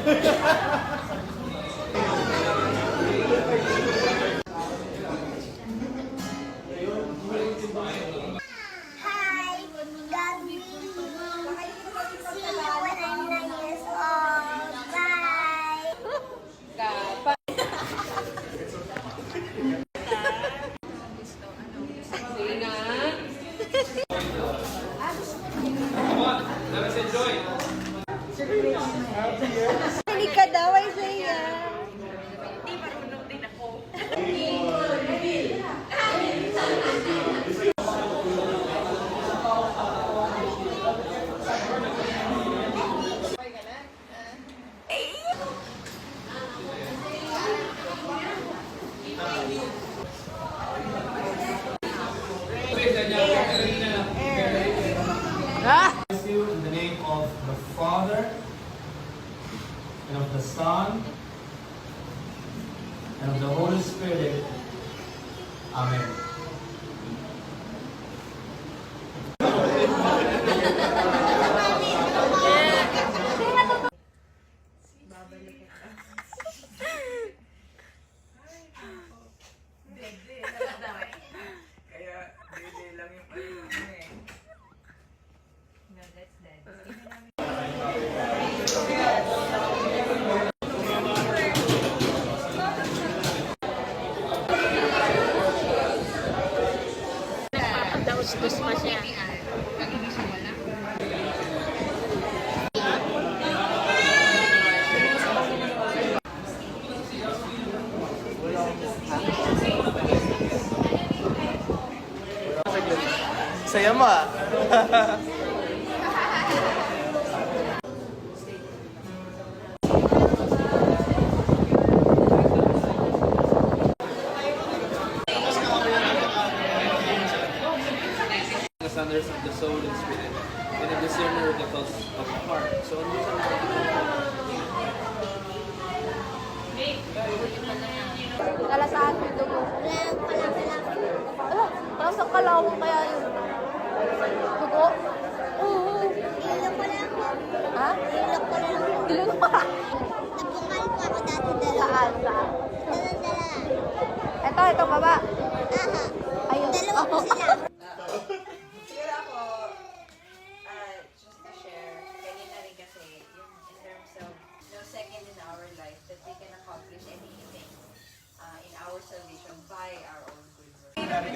Hi, God willing. See you when I'm 9 years old. Bye. Hindi ka daw, Isaiah. Hindi, marunong din ako. In the name of the Father, and of the Son, and of the Holy Spirit. Amen. Kaya, dili lang yung ano eh. No, that's dead. Daus-dus pa siya. Saya mo ah. The thunders of the soul and spirit, and a discerner of the thoughts of the heart. So, ano sa Kalasaan mo dugo. Ala, parang sa kalawang kaya yun. Dugo? Oo. Ilok ko lang ako. Ha? Ilok ko lang ako. Ilok pa. Napungal pa ako dati dala. Saan? Saan? Dala. Ito, baba. Aha. Ayun. Dalawa po sila. Siguro ako, just to share, kanina rin kasi, yung in terms of no second in our life that we can accomplish anything in our salvation by our own good work.